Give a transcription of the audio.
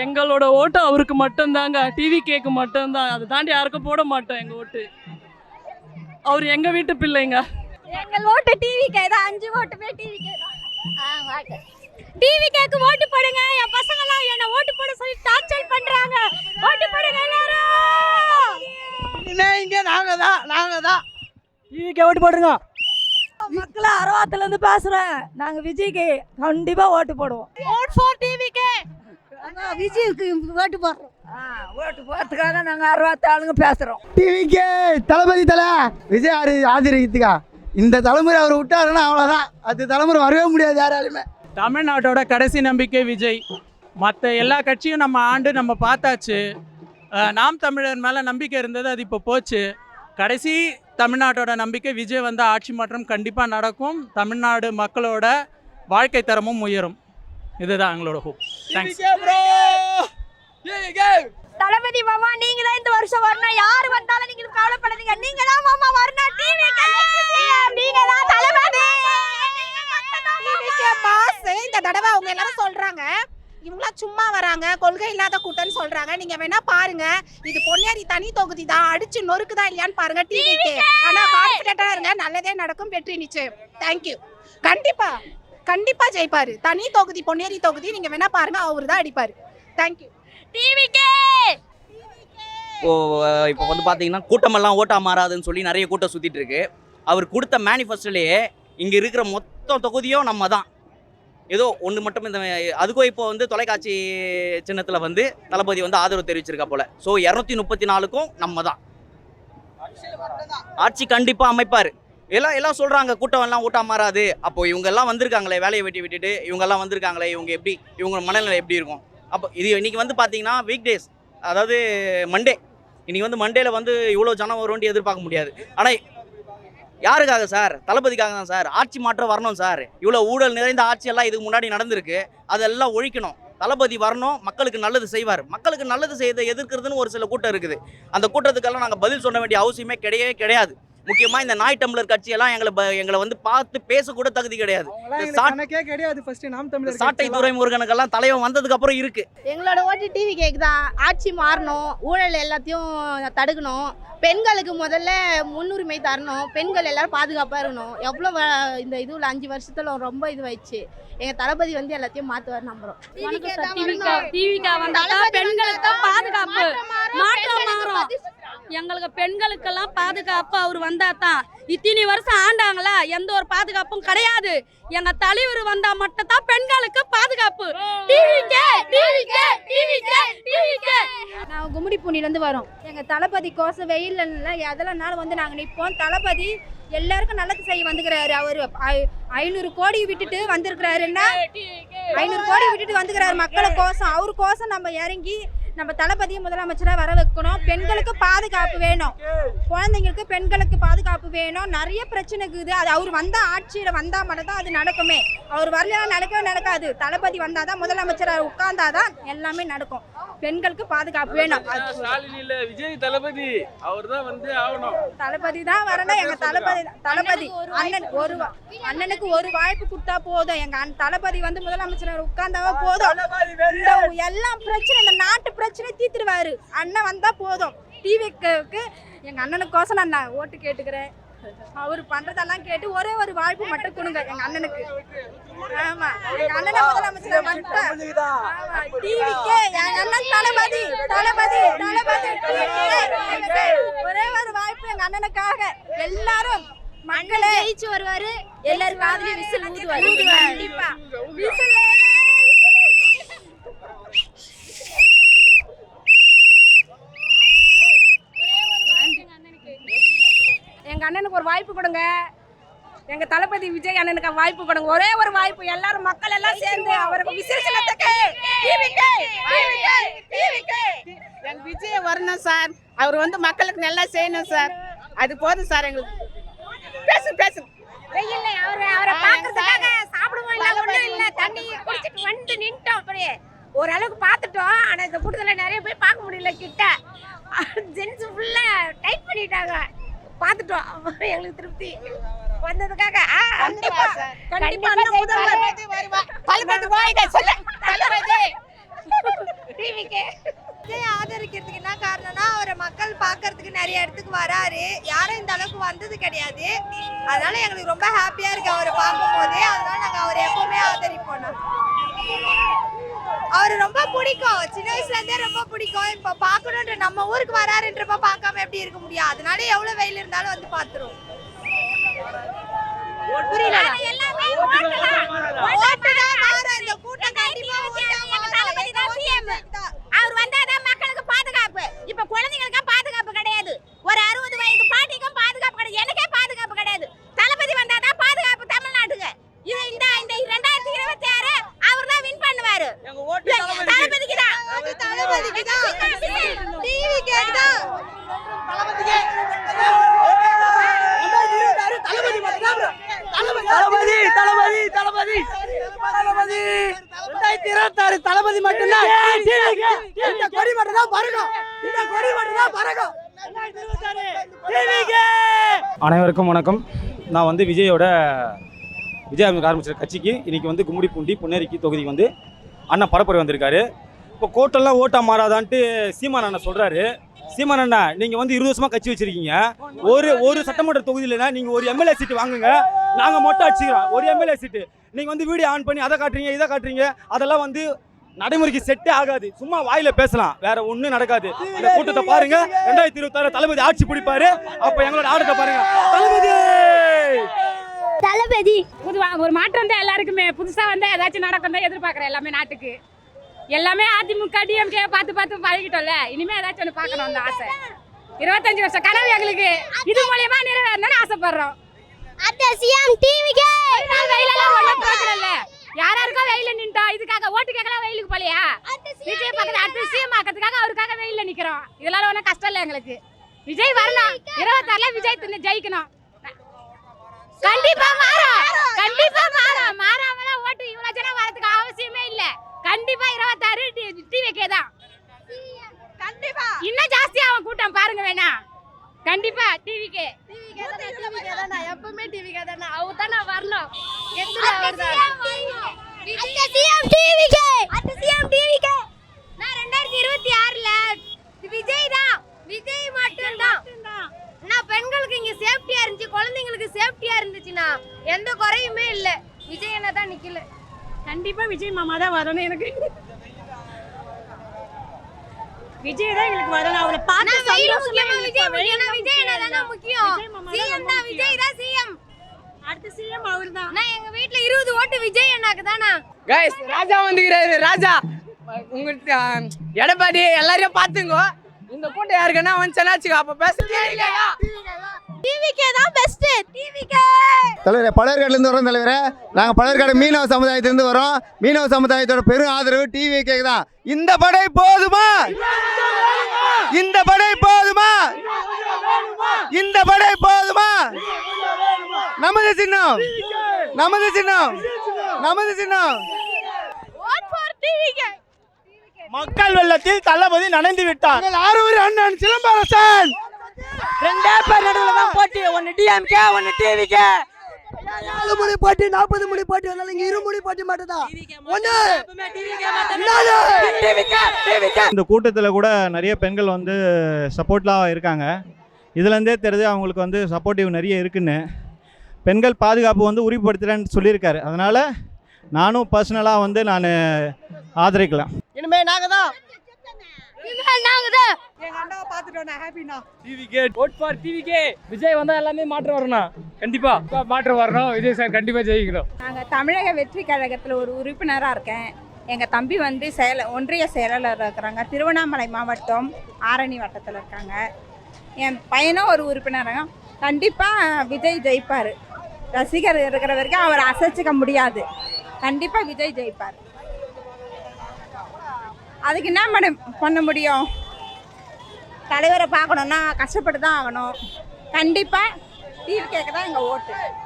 எங்களோட ஓட்டு அவருக்கு மட்டும்தாங்க, டிவி கேக்கு மட்டும்தான். அதை தாண்டி யாருக்கும் போட மாட்டோம் எங்கள் ஓட்டு. அவர் எங்கள் வீட்டு பிள்ளைங்க. எங்கள் ஓட்டு டிவி கே தான். 5 ஓட்டுமே டிவி கே தான். டிவி கேக்கு ஓட்டு போடுங்க. என் பசங்கலாம் என்ன ஓட்டு போட சொல்லி டார்ச்சர் பண்றாங்க. ஓட்டு போடுங்க எல்லாரும். இங்க நாங்க தான் டிவிக்கு ஓட்டு போடுங்க. மக்கள் அரவாத்துல இருந்து பேசுறேன். நாங்க விஜய்க்கு கண்டிப்பா ஓட்டு போடுவோம். Vote for TVK. விஜய்க்கு ஓட்டு போடுறோம். ஓட்டு போறதுக்காக நாங்க அரவாத்து ஆளுங்க பேசுறோம். டிவிக்கே தளபதி தலை விஜய் ஆதரிக்கிறதுக்கா. இந்த தலைமுறை அவர் விட்டாருன்னா அவ்வளோதான். அது தலைமுறை வரவே முடியாது யாராலுமே. தமிழ்நாட்டோட கடைசி நம்பிக்கை விஜய். மற்ற எல்லா கட்சியும் நம்ம ஆண்டு நம்ம பார்த்தாச்சு. நாம் தமிழர் மேலே நம்பிக்கை இருந்தது, அது இப்போ போச்சு. கடைசி தமிழ்நாட்டோட நம்பிக்கை விஜய் வந்த ஆட்சி மாற்றம் கண்டிப்பாக நடக்கும். தமிழ்நாடு மக்களோட வாழ்க்கை தரமும் உயரும். இதுதான் எங்களோட ஹோப். தேங்க்ஸ். தளபதி மாமா நீங்க தான் இந்த வருஷம் வரணும். யார் வந்தாலும் நீங்க கவலைப்படாதீங்க. நீங்க தான் மாமா வரணும். டிவி கே நீங்க தான் தளபதி. TV K pass. இந்த தடவை அவங்க எல்லாரும் சொல்றாங்க இவங்களாம் சும்மா வராங்க, கொள்கை இல்லாத கூட்டம்னு சொல்றாங்க. நீங்க வேணா பாருங்க, இது பொன்னேரி தனி தொகுதி தான், அடிச்சு நொறுக்குதா இல்லையான்னு பாருங்க டிவிக்கு. ஆனா கான்பிடென்ட்டா இருங்க, நல்லதே நடக்கும், வெற்றி நிச்சயம். தேங்க்யூ. கண்டிப்பா ஜெயிப்பாரு. தனி தொகுதி பொன்னேரி தொகுதி, நீங்க வேணா பாருங்க, அவரு தான் அடிப்பாரு. தேங்க்யூ. டிவிக்கே. இப்போ வந்து பார்த்தீங்கன்னா கூட்டமெல்லாம் ஓட்டா மாறாதுன்னு சொல்லி நிறைய கூட்டம் சுற்றிட்டு இருக்கு. அவர் கொடுத்த மேனிஃபெஸ்டோலேயே இங்கே இருக்கிற மொத்த தொகுதியும் நம்ம தான். ஏதோ ஒன்று மட்டும் இந்த அதுக்கும் இப்போ வந்து தொலைக்காட்சி சின்னத்தில் வந்து தளபதி வந்து ஆதரவு தெரிவிச்சிருக்கா போல. ஸோ 234க்கும் நம்ம தான் ஆட்சி கண்டிப்பாக அமைப்பார். எல்லாம் சொல்கிறாங்க கூட்டம் எல்லாம் ஓட்டா மாறாது. அப்போது இவங்கெல்லாம் வந்திருக்காங்களே, வேலையை விட்டுட்டு இவங்கெல்லாம் வந்திருக்காங்களே, இவங்க மனநிலை எப்படி இருக்கும்? அப்போ இது இன்றைக்கி வந்து பார்த்தீங்கன்னா வீக் டேஸ், அதாவது மண்டே. இன்றைக்கி வந்து மண்டேல வந்து இவ்வளோ ஜனம் வரும்னு எதிர்பார்க்க முடியாது. ஆனால் யாருக்காக சார்? தளபதிக்காக தான் சார். ஆட்சி மாற்றம் வரணும் சார். இவ்வளோ ஊழல் நிறைந்த ஆட்சியெல்லாம் இதுக்கு முன்னாடி நடந்திருக்கு, அதெல்லாம் ஒழிக்கணும். தளபதி வரணும், மக்களுக்கு நல்லது செய்வார். மக்களுக்கு நல்லது செய்யறதை எதிர்க்கிறதுன்னு ஒரு சில கூட்டம் இருக்குது. அந்த கூட்டத்துக்கெல்லாம் நாங்கள் பதில் சொல்ல வேண்டிய அவசியமே கிடையாது. முக்கியமாக இந்த நாய் டம்ளர் கட்சியெல்லாம் எங்களை வந்து பார்த்து பேசக்கூட தகுதி கிடையாது. சாட்டை துறை முருகனுக்கெல்லாம் தலைவன் வந்ததுக்கு அப்புறம் இருக்கு. எங்களோட ஓட்டு டிவி கேக்கு தான். ஆட்சி மாறணும், ஊழல் எல்லாத்தையும் தடுக்கணும், பெண்களுக்கு முதல்ல முன்னுரிமை தரணும், பெண்கள் எல்லாரும் பாதுகாப்பாக இருக்கணும். எவ்வளோ இந்த இதுல 5 வருஷத்துல ரொம்ப இதுவாயிடுச்சு. எங்க தளபதி வந்து எல்லாத்தையும் மாற்றுவார் நம்புறோம். பெண்களுக்கு பாதுகாப்பு மாற்றம் மாறும். எங்களுக்கு பெண்களுக்கெல்லாம் பாதுகாப்பு அவர் வந்தா தான். இத்தனை வருஷம் ஆண்டாங்களா, எந்த ஒரு பாதுகாப்பும் கிடையாது. எங்க தலைவர் வந்தா மட்டும் தான் பெண்களுக்கு பாதுகாப்பு. நான் கும்மிடிப்பூண்டிலேருந்து வரோம். எங்கள் தளபதி கோசம் வெயில் எதெல்லாம் வந்து நாங்கள் நிற்போம். தளபதி எல்லாருக்கும் நல்லது செய்ய வந்துக்கிறாரு. அவர் 500 கோடி விட்டுட்டு வந்திருக்கிறாருன்னா 500 கோடி விட்டுட்டு வந்துக்கிறாரு மக்களை கோசம். அவரு கோசம் நம்ம இறங்கி நம்ம தளபதியை முதலமைச்சராக வர வைக்கணும். பெண்களுக்கு பாதுகாப்பு வேணும், குழந்தைங்களுக்கு பெண்களுக்கு பாதுகாப்பு வேணும். நிறைய பிரச்சனை இருக்குது. அது அவர் வந்தால் ஆட்சியில் வந்தால் மட்டும் தான் அது நடக்குமே. அவர் வரலாம் நடக்காது. தளபதி வந்தால் தான், முதலமைச்சராக உட்கார்ந்தாதான் எல்லாமே நடக்கும். பெண்களுக்கு பாதுகாப்பு வேணும். விஜய் தளபதி அவர் தான் வந்து ஆகணும். தளபதி தான் வரணும். எங்க தளபதி அண்ணனுக்கு ஒரு வாய்ப்பு கொடுத்தா போதும். எங்க தளபதி வந்து முதலமைச்சர் உட்கார்ந்தாவா போதும். எல்லாம் பிரச்சனை, இந்த நாட்டு பிரச்சனை தீர்த்துருவாரு. அண்ணன் வந்தா போதும். டிவிக்கு எங்க அண்ணனுக்கோசம் நான் ஓட்டு கேட்டுக்கிறேன். அவர் பண்றதெல்லாம் கேட்டு ஒரே ஒரு வாய்ப்பு மட்டும் கொடுங்க எங்க அண்ணனுக்கு. ஆமா, எங்க அண்ணனை முதலமைச்சர் டிவிக்கே. எங்க அண்ணன் தளபதி ஒரே ஒரு வாய்ப்பு எங்க அண்ணனுக்காக. எல்லாரும் மக்களே ஜெயிச்சு வருவாரு. எல்லாரும் காதுலயும் விசில் ஊதுவாரு. கண்டிப்பா விசில். எங்க அண்ணனுக்கு ஒரு வாய்ப்பு கொடுங்க. எங்க தளபதி விஜய் அண்ணனுக்கு வாய்ப்பு கொடுங்க. ஒரே ஒரு வாய்ப்பு. எல்லாரும் மக்கள் எல்லாம் சேர்ந்து அவருக்கு விசேஷத்துக்கு எங்க விஜய் வரணும் சார். அவர் வந்து மக்களுக்கு நல்லா செய்யணும் சார். அது போதும் சார் எங்களுக்கு. பேசு வெயில்ல அவரை பார்க்கறதுக்காக சாப்பிடுவோம் இல்ல, ஒண்ணும் இல்ல, தண்ணி குடிச்சிட்டு வந்து நின்ட்டோம். அப்படியே ஓரளவுக்கு பார்த்துட்டோம். ஆனா இந்த கூட்டத்துல நிறைய போய் பார்க்க முடியல. கிட்ட ஜென்ஸ் ஃபுல்லா டைட் பண்ணிட்டாங்க. பார்த்துட்டோம், எங்களுக்கு திருப்தி வந்ததுக்காக. கண்டிப்பா தளபதி அதனால எங்களுக்கு ரொம்ப ஹாப்பியா இருக்கு அவரை பார்க்கும் போதே. அதனால நாங்க அவரை எப்பவுமே ஆதரிப்போம். அவரு ரொம்ப பிடிக்கும், சின்ன வயசுல இருந்தே ரொம்ப பிடிக்கும். இப்ப பாக்கணும்ன்ற நம்ம ஊருக்கு வராருன்றப்ப பார்க்காம எப்படி இருக்க முடியும்? அதனால எவ்வளவு வெயில் இருந்தாலும் வந்து பாத்துருவோம். புரியல. எல்லாமே ஓட்டுதான் மாறும். இந்த கூட்டம் கண்டிப்பா அவர் வந்தாதான் மக்களுக்கு பாதுகாப்பு. இப்ப குழந்தைகளுக்கு பாதுகாப்பு கிடையாது. ஒரு 60 வயது பாட்டிக்கும் பாதுகாப்பு கிடையாது. எனக்கே பாதுகாப்பு கிடையாது. தளபதி வந்தாதான் பாதுகாப்பு தமிழ்நாட்டுக்கு. இது இந்த 2026 அவர் தான் வின் பண்ணுவாரு. தளபதிக்கு தான். டிவி கேக்குதான். தளபதி மட்டும்தான். இந்த கொடி மட்டும் தான் பறக்கும். இந்த கொடி மட்டும் தான் பறக்கும். அனைவருக்கும் வணக்கம். நான் வந்து விஜய் ஆரம்பிச்ச கட்சிக்கு இன்னைக்கு வந்து கும்மிடிப்பூண்டி பொன்னேரிக்கு தொகுதிக்கு வந்து அண்ணா பரப்புரை வந்திருக்காரு. இப்போ கோட்டெல்லாம் ஓட்டா மாறாதான்ட்டு சீமான் அண்ணா சொல்கிறாரு. சீமான் அண்ணா நீங்கள் வந்து 20 வருஷமாக கட்சி வச்சுருக்கீங்க. ஒரு சட்டமன்ற தொகுதியிலனா நீங்கள் ஒரு எம்எல்ஏ சீட்டு வாங்குங்க, நாங்கள் மட்டும் அடிச்சுக்கிறோம். ஒரு எம்எல்ஏ சீட்டு நீங்கள் வந்து வீடியோ ஆன் பண்ணி அதை காட்டுறீங்க இதை காட்டுறீங்க, அதெல்லாம் வந்து நடைமுறைக்கு செட்டே ஆகாது. சும்மா வாயில பேசலாம், வேற ஒன்றும் நடக்காது. இந்த கூட்டத்தை பாருங்க. 2026 தளபதி ஆட்சி பிடிப்பாரு. அப்போ எங்களோட ஆட்டத்தை பாருங்க. தளபதி ஒரு மாற்றம் தான் எல்லாருக்குமே. புதுசா வந்து ஏதாச்சும் நடக்கும் தான் எதிர்பார்க்குறேன். எல்லாமே நாட்டுக்கு எல்லாமே அதிமுக டிஎம்கே பார்த்து பழகிட்டோம்ல. இனிமே ஏதாச்சும் ஒன்று பார்க்கணும். அந்த ஆசை 25 வருஷம் கனவு எங்களுக்கு இது மூலியமா நிறைவேறணும்னு ஆசைப்படுறோம். வெயிலெல்லாம் ஒன்றும் பிரச்சனை இல்லை. யாராருக்கோ வெயில நின்றோம். இதுக்காக ஓட்டு கேட்கலாம் வெயிலுக்கு போலையா? விஜய் பக்கத்துல அடுத்து சிஎம் ஆக்கிறதுக்காக அவருக்காக வெயில நிக்கிறோம். இதெல்லாம் ஒன்றும் கஷ்டம் இல்லை எங்களுக்கு. விஜய் வரணும். 26 விஜய் ஜெயிக்கணும். கண்டிப்பா மாறும். மாறாமலாம் ஓட்டு இவ்வளவு ஜனம் வரதுக்கு அவசியமே இல்ல. கண்டிப்பா 26 டிவிகே தான். கண்டிப்பா இன்னும் ஜாஸ்தி ஆகும் கூட்டம் பாருங்க வேணா. கண்டிப்பா டிவிகே தானா. எப்பவுமே டிவிகே தானா. அவர் தானே வரணும். நான் 2026ல விஜய் தான். விஜய் மட்டும் தான். நான் பெண்களுக்கு இங்க சேஃப்டியா இருந்துச்சு, குழந்தைங்களுக்கு சேஃப்டியா இருந்துச்சுன்னா எந்த குறையுமே இல்ல. விஜய் என்ன தான் நிக்கல. கண்டிப்பா விஜய் மாமா தான் வரணும். எனக்கு விஜய் தான் எங்களுக்கு வரணும். அவரை பார்த்து சந்தோஷமா. விஜய் என்ன தான் முக்கியம். சிஎம் தான். விஜய் தான் சிஎம். அடுத்து சிஎம் அவர்தான். நான் எங்க வீட்ல 20 ஓட்டு விஜய் அண்ணாக்கு தானா. गाइस ராஜா வந்துகிறாரு. ராஜா உங்களுக்கு எடப்பாடி எல்லாரையும் பாத்துங்க. இந்த கூட்டம் யாருக்குன்னா வந்துச்சுனாச்சுங்க. அப்ப பேசுறீங்க. டிவிகே தான் பெஸ்ட். டிவிகே தலைவரே, பழையர்காட்டிலேருந்து வரோம் தலைவரே. நாங்கள் பழையர்காடு மீனவ சமுதாயத்திலேருந்து வரோம். மீனவ சமுதாயத்தோட பெரும் ஆதரவு டிவிகே தான். இந்த படை போதுமா? இந்த படை போதுமா? இந்த படை போதுமா? நமது சின்னம், நமது சின்னம், நமது சின்னம். vote for TVK. மக்கள் வெள்ளத்தில் தளபதி நனைந்து விட்டார். ஆரூர் அண்ணன் சிலம்பரசன். ரெண்டே பேர் நடுவுல தான் போட்டி. ஒன்னு டிஎம்கே ஒன்னு டிவிகே. 4 முடி போட்டி 40 முடி போட்டி வந்தாலும் இங்க 2 முடி போட்டி மட்டும் தான். ஒண்ணு டிவிகே. இந்த கூட்டத்தில் கூட நிறைய பெண்கள் வந்து சப்போர்ட்லாம் இருக்காங்க. இதுலேருந்தே தெரியுது அவங்களுக்கு வந்து சப்போர்ட்டிவ் நிறைய இருக்குன்னு. பெண்கள் பாதுகாப்பு வந்து உறுதிப்படுத்துகிறேன்னு சொல்லியிருக்காரு. அதனால் நானும் பர்சனலாக வந்து நான் ஆதரிக்கலாம். இனிமே நாங்க தான். எங்க அண்ணாவை பார்த்துட்டோம். நான் ஹாப்பினா. TVK vote for TVK. Vijay வந்தா எல்லாமே மாற்றம் வரணும். கண்டிப்பா மாற்றம் வரணும். விஜய் சார் கண்டிப்பா ஜெயிக்கணும். நாங்க தமிழக வெற்றி கழகத்துல ஒரு உறுப்பினரா இருக்கேன். எங்க தம்பி வந்து ஒன்றிய செயலாளர் இருக்கிறாங்க. திருவண்ணாமலை மாவட்டம் ஆரணி வட்டத்தில் இருக்காங்க. என் பையனும் ஒரு உறுப்பினராக. கண்டிப்பா விஜய் ஜெயிப்பாரு. ரசிகர் இருக்கிற வரைக்கும் அவரை அசைச்சிக்க முடியாது. கண்டிப்பா விஜய் ஜெயிப்பார். அதுக்கு என்ன பண்ண முடியும்? தலைவரை பார்க்கணுன்னா கஷ்டப்பட்டு தான் ஆகணும். கண்டிப்பா டிவி கேட்க தான் எங்கள் ஓட்டு.